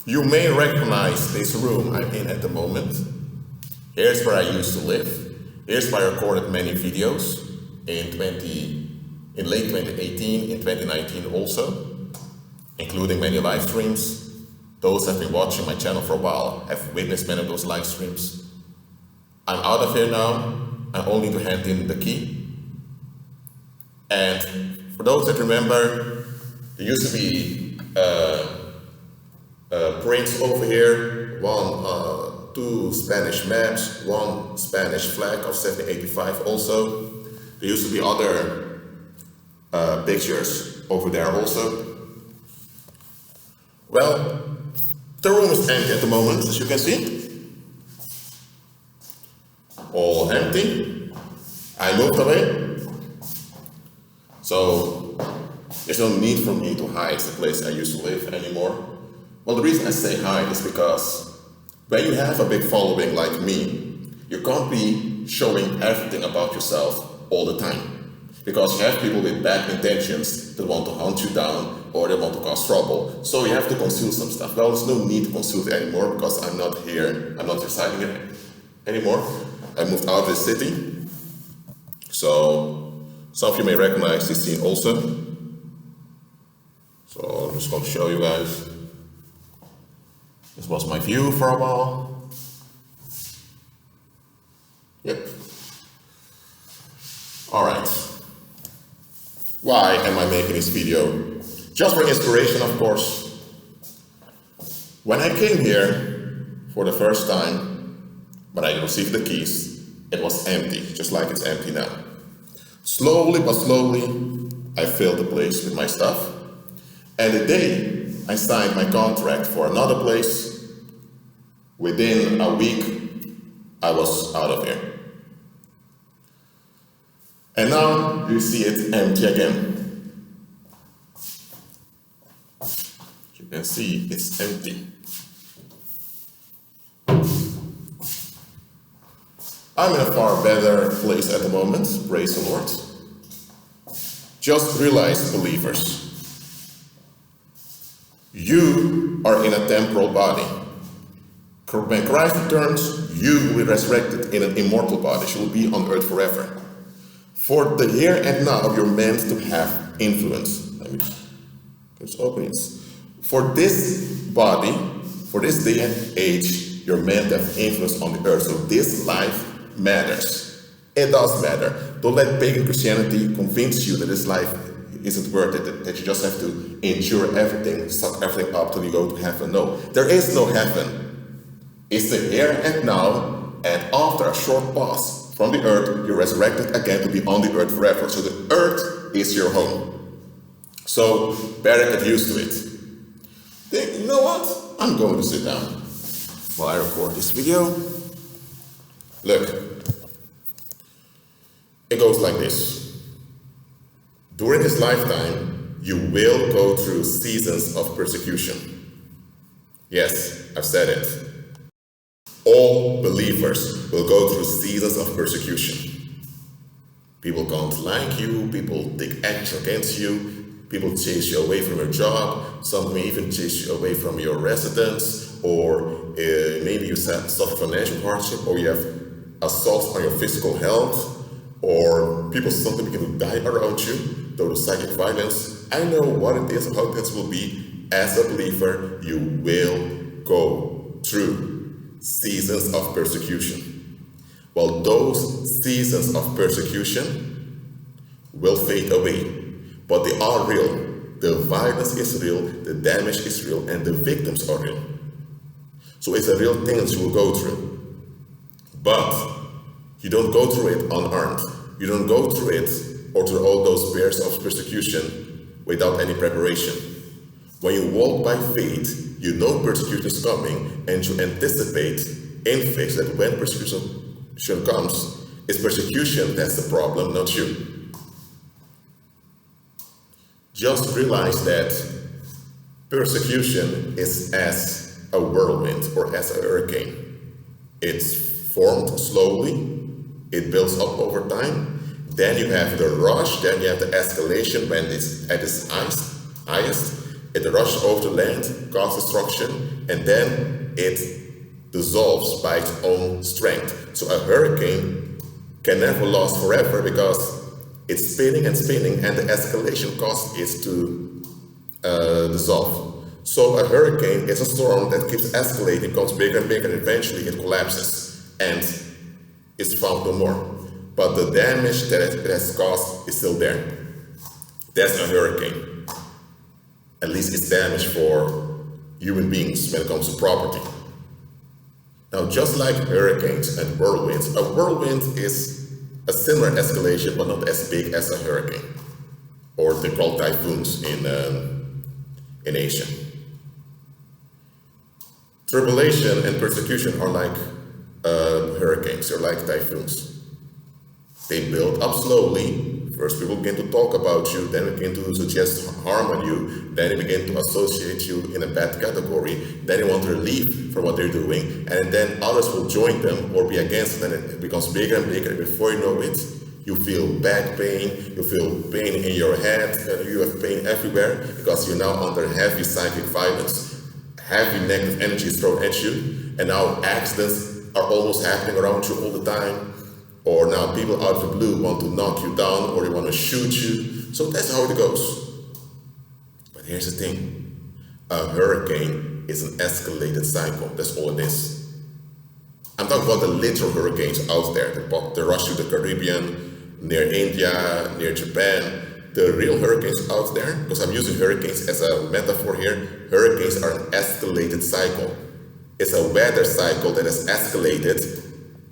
You may recognize this room I'm in at the moment. Here's where I used to live. Here's where I recorded many videos in late 2018, in 2019 also, including many live streams. Those who have been watching my channel for a while have witnessed many of those live streams. I'm out of here now. I only need to hand in the key. And for those that remember, there used to be prints over here, two Spanish maps, one Spanish flag of 1785 also. There used to be other pictures over there also. Well, the room is empty at the moment, as you can see. All empty. I moved away. So there's no need for me to hide the place I used to live anymore. Well, the reason I say hide is because when you have a big following like me, you can't be showing everything about yourself all the time. Because you have people with bad intentions that want to hunt you down or they want to cause trouble. So you have to conceal some stuff. Well, there's no need to conceal it anymore because I'm not here, I'm not residing here anymore. I moved out of the city. So some of you may recognize this scene also. So I'm just going to show you guys. This was my view for a while. Yep. Alright. Why am I making this video? Just for inspiration, of course. When I came here for the first time, when I received the keys, it was empty, just like it's empty now. Slowly but slowly, I filled the place with my stuff. And the day I signed my contract for another place, within a week, I was out of here. And now you see it empty again. You can see it's empty. I'm in a far better place at the moment, praise the Lord. Just realize, believers, you are in a temporal body. When Christ returns, you will be resurrected in an immortal body. You will be on earth forever. For the here and now, you're meant to have influence. Let me just open it. For this body, for this day and age, you're meant to have influence on the earth. So this life matters. It does matter. Don't let pagan Christianity convince you that this life isn't worth it, that you just have to endure everything, suck everything up till you go to heaven. No, there is no heaven. It's the here and now, and after a short pause from the earth, you're resurrected again to be on the earth forever. So the earth is your home. So better get used to it. Think, you know what? I'm going to sit down while I record this video. Look, it goes like this. During this lifetime, you will go through seasons of persecution. Yes, I've said it. All believers will go through seasons of persecution. People don't like you, people take action against you, people chase you away from your job, some may even chase you away from your residence, or maybe you suffer financial hardship, or you have assaults on your physical health, or people sometimes begin to die around you due to psychic violence. I know what it is and how this will be. As a believer, you will go through seasons of persecution. Well, those seasons of persecution will fade away, but they are real. The violence is real, the damage is real, and the victims are real. So it's a real thing that you will go through. But you don't go through it unarmed. You don't go through it or through all those bears of persecution without any preparation. When you walk by faith, you know persecution is coming, and you anticipate in faith that when persecution comes, it's persecution that's the problem, not you. Just realize that persecution is as a whirlwind or as a hurricane. It's formed slowly, it builds up over time, then you have the rush, then you have the escalation when it's at its highest, It rushes over the land, causes destruction, and then it dissolves by its own strength. So a hurricane can never last forever because it's spinning and spinning, and the escalation cost is to dissolve. So a hurricane is a storm that keeps escalating, becomes bigger and bigger, and eventually it collapses and is found no more. But the damage that it has caused is still there. That's a hurricane. At least it's damage for human beings when it comes to property. Now, just like hurricanes and whirlwinds, a whirlwind is a similar escalation, but not as big as a hurricane, or they call typhoons in Asia. Tribulation and persecution are like hurricanes, they're like typhoons. They build up slowly. First people begin to talk about you, then begin to suggest harm on you, then they begin to associate you in a bad category, then they want to leave from what they're doing, and then others will join them or be against them, and it becomes bigger and bigger. Before you know it, you feel back pain, you feel pain in your head, you have pain everywhere because you're now under heavy psychic violence, heavy negative energy is thrown at you, and now accidents are almost happening around you all the time. Or now people out of the blue want to knock you down, or they want to shoot you. So that's how it goes. But here's the thing. A hurricane is an escalated cycle. That's all it is. I'm talking about the literal hurricanes out there. The rush to the Caribbean, near India, near Japan. The real hurricanes out there, because I'm using hurricanes as a metaphor here. Hurricanes are an escalated cycle. It's a weather cycle that has escalated,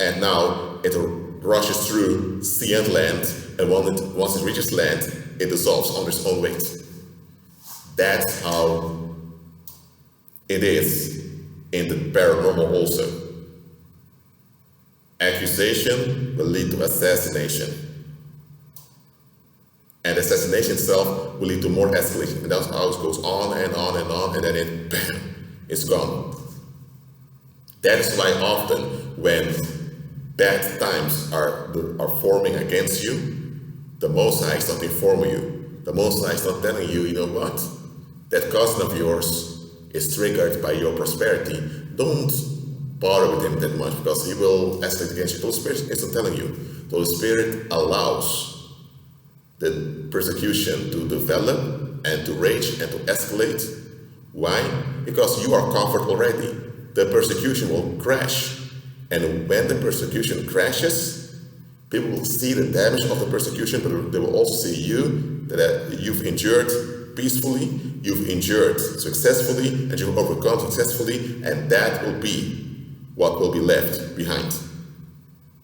and now it rushes through sea and land, and once it reaches land, it dissolves under its own weight. That's how it is in the paranormal also. Accusation will lead to assassination. And assassination itself will lead to more escalation. And that's how it goes on and on and on, and then it's gone. That is why often when bad times are forming against you, the Most High is not informing you. The Most High is not telling you, you know what? That cousin of yours is triggered by your prosperity. Don't bother with him that much because he will escalate against you. The Holy Spirit is not telling you. The Holy Spirit allows the persecution to develop and to rage and to escalate. Why? Because you are covered already. The persecution will crash. And when the persecution crashes, people will see the damage of the persecution, but they will also see you, that you've endured peacefully, you've endured successfully, and you've overcome successfully, and that will be what will be left behind.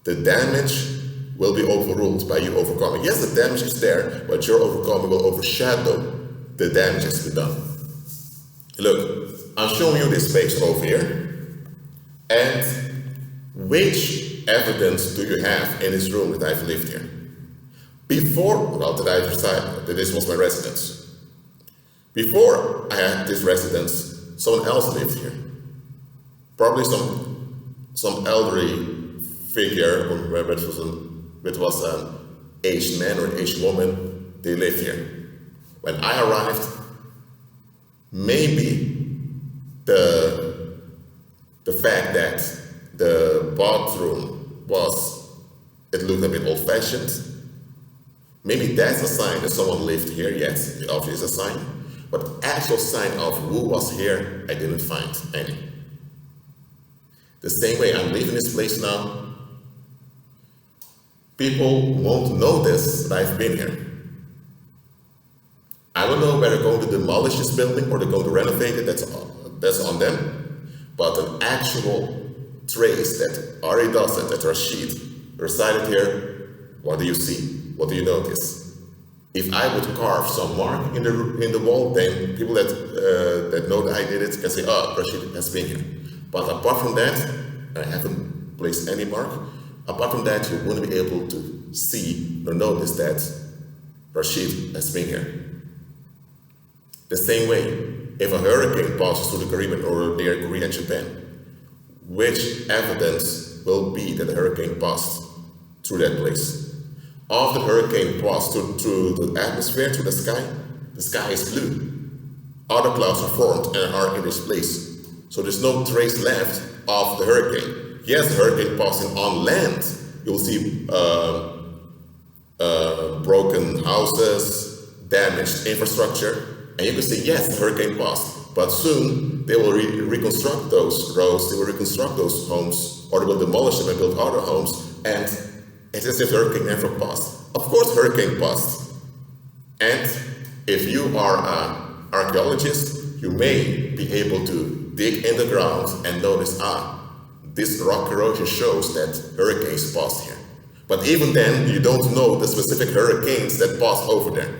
The damage will be overruled by you overcoming. Yes, the damage is there, but your overcoming will overshadow the damage that's been done. Look, I'm showing you this space over here, and which evidence do you have in this room that I've lived here? Before, that this was my residence. Before I had this residence, someone else lived here. Probably some elderly figure, or whether it was an aged man or an aged woman, they lived here. When I arrived, maybe the fact that the bathroom it looked a bit old-fashioned. Maybe that's a sign that someone lived here. Yes, it obviously is a sign. But actual sign of who was here, I didn't find any. The same way I'm leaving this place now, people won't notice that I've been here. I don't know whether they're going to demolish this building or they're going to renovate it, that's on them. But an actual trace that already does it, that Rashid resided here, what do you see? What do you notice? If I would carve some mark in the wall, then people that know that I did it can say, oh, Rashid has been here. But apart from that, I haven't placed any mark. Apart from that, you wouldn't be able to see or notice that Rashid has been here. The same way, if a hurricane passes through the Caribbean or near Korea and Japan, which evidence will be that the hurricane passed through that place? After the hurricane passed through the atmosphere, through the sky is blue. other clouds are formed and are in this place. So there's no trace left of the hurricane. Yes, the hurricane passing on land. You'll see broken houses, damaged infrastructure, and you can say, yes, the hurricane passed. But soon they will reconstruct those roads, they will reconstruct those homes, or they will demolish them and build other homes, and it's as if the hurricane never passed. Of course, hurricane passed. And if you are an archaeologist, you may be able to dig in the ground and notice, this rock erosion shows that hurricanes passed here. But even then, you don't know the specific hurricanes that passed over there.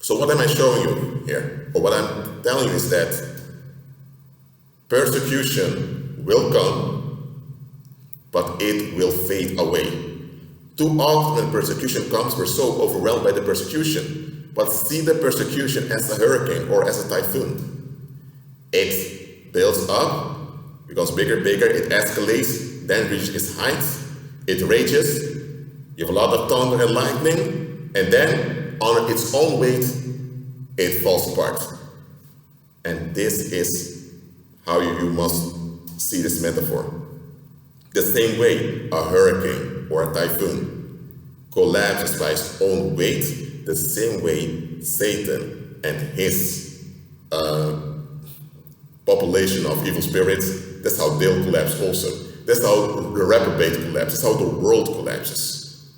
So what am I showing you here? Or what I'm telling you is that persecution will come, but it will fade away. Too often when persecution comes, we're so overwhelmed by the persecution, but see the persecution as a hurricane or as a typhoon. It builds up, becomes bigger, it escalates, then reaches its height, it rages, you have a lot of thunder and lightning, and then on its own weight, it falls apart. And this is how you must see this metaphor. The same way a hurricane or a typhoon collapses by its own weight, the same way Satan and his population of evil spirits, that's how they'll collapse also. That's how the reprobate collapses, that's how the world collapses.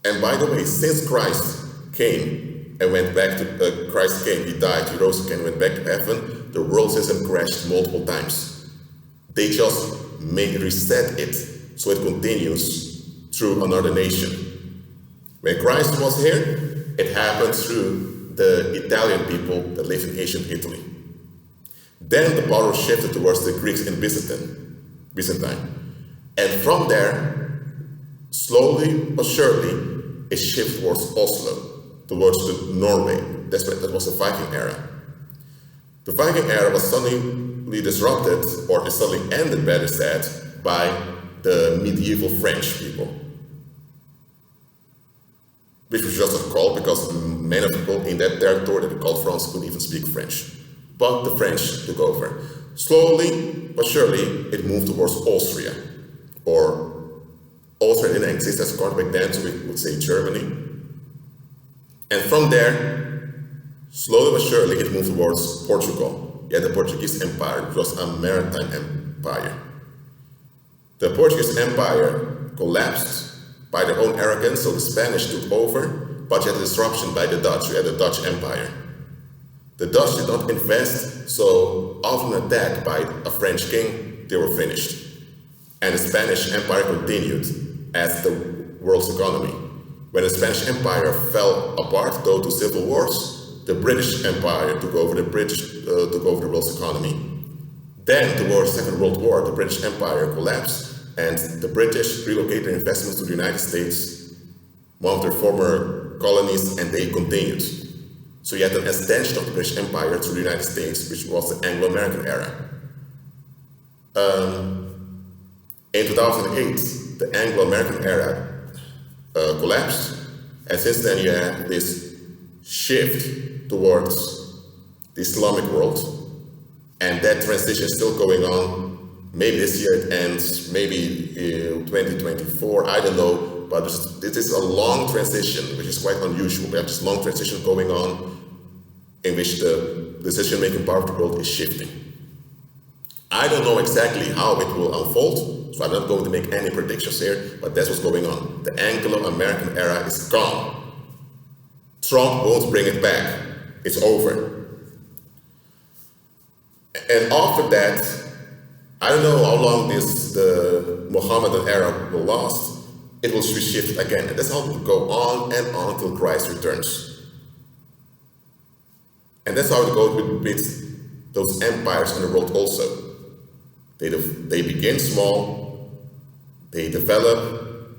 And by the way, since Christ came and went back to, Christ came, he died, he rose again, went back to heaven, the world system crashed multiple times. They just reset it so it continues through another nation. When Christ was here, it happened through the Italian people that lived in ancient Italy. Then the power shifted towards the Greeks in Byzantine. And from there, slowly but surely, it shifted towards Oslo, towards Norway. That was the Viking era. The Viking era was suddenly disrupted, or it suddenly ended, better said, by the medieval French people. Which was just a cult because many of the people in that territory that they called France couldn't even speak French. But the French took over. Slowly but surely, it moved towards Austria. Or Austria didn't exist as a country back then, so we would say Germany. And from there, slowly but surely, it moved towards Portugal. You had the Portuguese Empire, which was a maritime empire. The Portuguese Empire collapsed by their own arrogance, so the Spanish took over, but you had a disruption by the Dutch. You had the Dutch Empire. The Dutch did not invest, so after an attack by a French king, they were finished. And the Spanish Empire continued as the world's economy. When the Spanish Empire fell apart, due to civil wars, the British Empire took over the world's economy. Then, towards the Second World War, the British Empire collapsed, and the British relocated their investments to the United States, one of their former colonies, and they continued. So you had an extension of the British Empire to the United States, which was the Anglo-American era. In 2008, the Anglo-American era collapsed, and since then you have this shift towards the Islamic world, and that transition is still going on. Maybe this year it ends, maybe in 2024, I don't know, but this is a long transition, which is quite unusual. We have this long transition going on in which the decision-making power of the world is shifting. I don't know exactly how it will unfold, so I'm not going to make any predictions here, but that's what's going on. The Anglo-American era is gone. Trump won't bring it back. It's over. And after that, I don't know how long the Mohammedan era will last. It will shift again, and that's how it will go on and on until Christ returns. And that's how it goes with those empires in the world also. They begin small, they develop,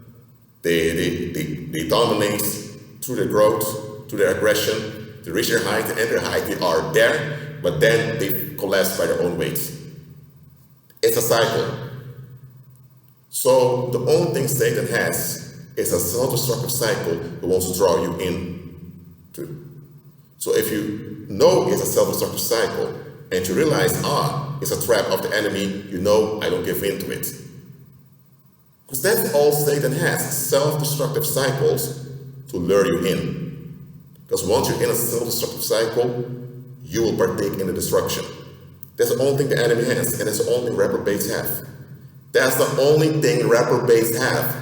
they dominate through their growth, through their aggression, they reach their height, and their height, they are there, but then they collapse by their own weight. It's a cycle. So the only thing Satan has is a self-destructive cycle that wants to draw you in to. So if you know it's a self-destructive cycle, and you realize, it's a trap of the enemy, you know I don't give in to it. Because that's all Satan has, self-destructive cycles to lure you in. Because once you're in a self-destructive cycle, you will partake in the destruction. That's the only thing the enemy has, and that's the only reprobates have. That's the only thing reprobates have.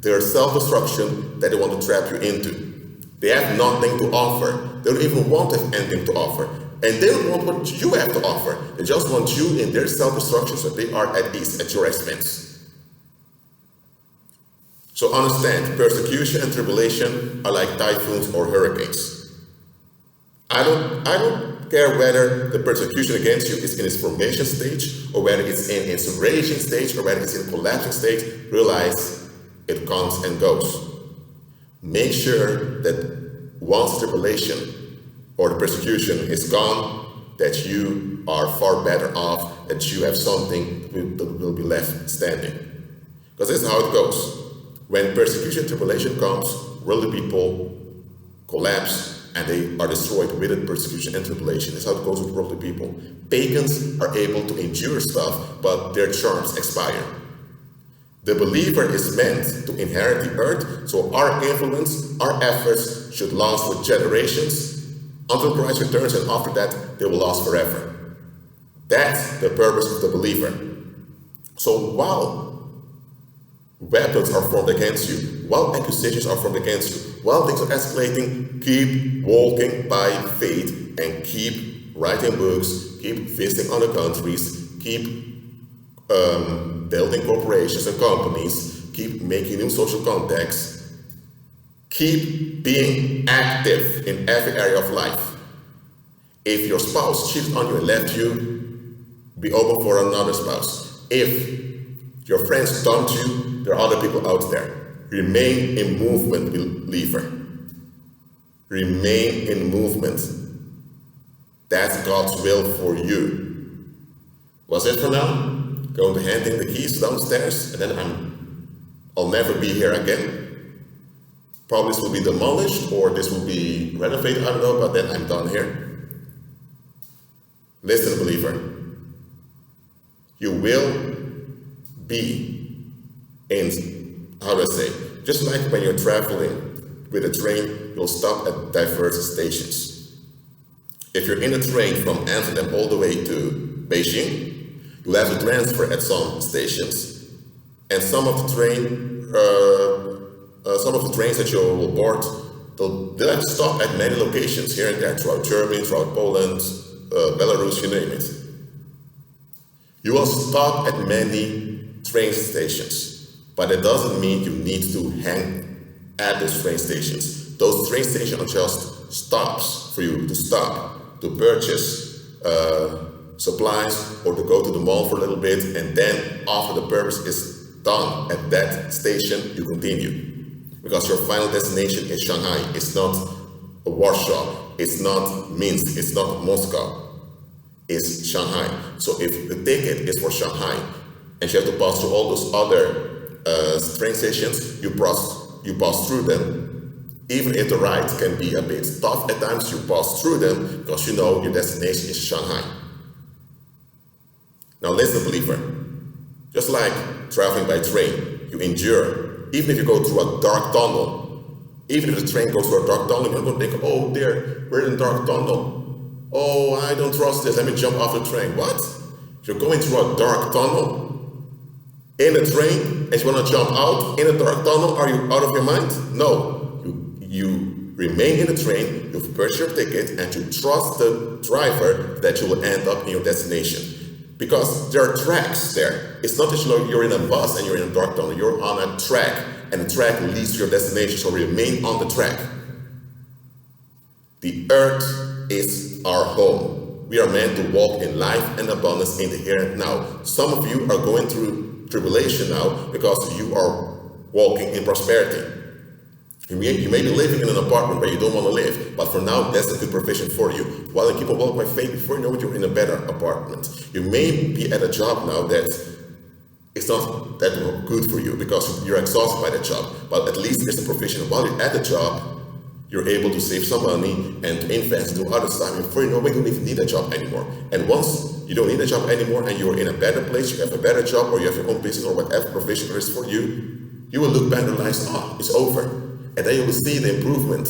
Their self-destruction that they want to trap you into. They have nothing to offer. They don't even want to have anything to offer. And they don't want what you have to offer. They just want you in their self-destruction so they are at ease at your expense. So understand, persecution and tribulation are like typhoons or hurricanes. I don't care whether the persecution against you is in its formation stage, or whether it's in its raging stage, or whether it's in collapsing stage. Realize it comes and goes. Make sure that once the tribulation or the persecution is gone, that you are far better off, that you have something that will be left standing. Because this is how it goes. When persecution and tribulation comes, worldly people collapse and they are destroyed with the persecution and tribulation. This is how it goes with worldly people. Pagans are able to endure stuff, but their charms expire. The believer is meant to inherit the earth, so our influence, our efforts should last for generations until Christ returns, and after that, they will last forever. That's the purpose of the believer. So while weapons are formed against you, while accusations are formed against you, while things are escalating, keep walking by faith and keep writing books, keep visiting other countries, keep building corporations and companies, keep making new social contacts, keep being active in every area of life. If your spouse cheated on you and left you, be open for another spouse. If your friends dumped you, there are other people out there. Remain in movement, believer. Remain in movement. That's God's will for you. Was it for now? Going to hand in the keys downstairs, and then I'll never be here again. Probably this will be demolished, or this will be renovated, I don't know, but then I'm done here. Listen, believer. You will be in, how do I say, just like when you're traveling with a train, you'll stop at diverse stations. If you're in a train from Amsterdam all the way to Beijing, you'll have to transfer at some stations, and some of the trains that you will board, they'll have to stop at many locations here and there throughout Germany, throughout Poland, Belarus, you name it. You will stop at many train stations, but it doesn't mean you need to hang at those train stations. Those train stations are just stops for you to stop, to purchase supplies, or to go to the mall for a little bit, and then after the purpose is done at that station, you continue. Because your final destination is Shanghai. It's not Warsaw. It's not Minsk. It's not Moscow. It's Shanghai. So if the ticket is for Shanghai and you have to pass through all those other train stations, you pass through them. Even if the ride can be a bit tough at times, you pass through them because you know your destination is Shanghai. Now listen, believer. Just like traveling by train, you endure. Even if you go through a dark tunnel, even if the train goes through a dark tunnel, you're not going to think, oh dear, we're in a dark tunnel. Oh, I don't trust this, let me jump off the train. What? If you're going through a dark tunnel in a train and you want to jump out in a dark tunnel, are you out of your mind? No. You remain in the train, you've purchased your ticket, and you trust the driver that you will end up in your destination. Because there are tracks there. It's not that you're in a bus and you're in a dark tunnel. You're on a track, and the track leads to your destination, so remain on the track. The earth is our home. We are meant to walk in life and abundance in the here and now. Some of you are going through tribulation now because you are walking in prosperity. You may be living in an apartment where you don't want to live, but for now, that's a good provision for you. While you keep on walking by faith, before you know it, you're in a better apartment. You may be at a job now that it's not that good for you because you're exhausted by the job, but at least there's a provision. While you're at the job, you're able to save some money and to invest to other stuff. Before you know it, you don't even need a job anymore. And once you don't need a job anymore and you're in a better place, you have a better job or you have your own business or whatever provision there is for you, you will look back and realize, it's over. And then you will see the improvement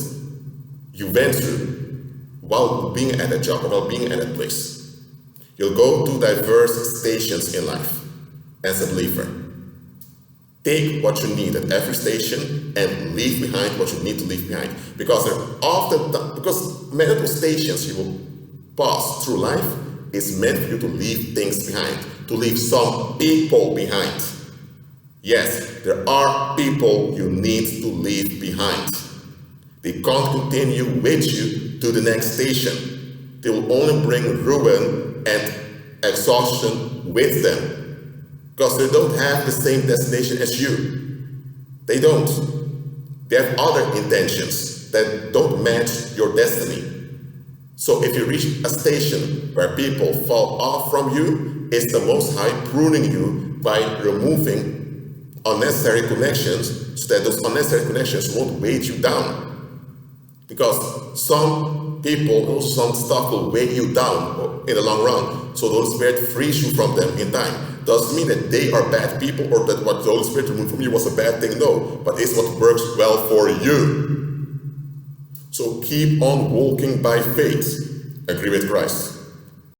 you went through while being at a job or while being at a place. You'll go to diverse stations in life as a believer. Take what you need at every station and leave behind what you need to leave behind. Because many of those stations you will pass through life is meant for you to leave things behind, to leave some people behind. Yes, there are people you need to leave behind. They can't continue with you to the next station. They will only bring ruin and exhaustion with them. Because they don't have the same destination as you. They don't. They have other intentions that don't match your destiny. So if you reach a station where people fall off from you, it's the Most High pruning you by removing unnecessary connections so that those unnecessary connections won't weigh you down. Because some people or some stuff will weigh you down in the long run. So the Holy Spirit frees you from them in time. Doesn't mean that they are bad people or that what the Holy Spirit removed from you was a bad thing. No, but it's what works well for you. So keep on walking by faith. Agree with Christ.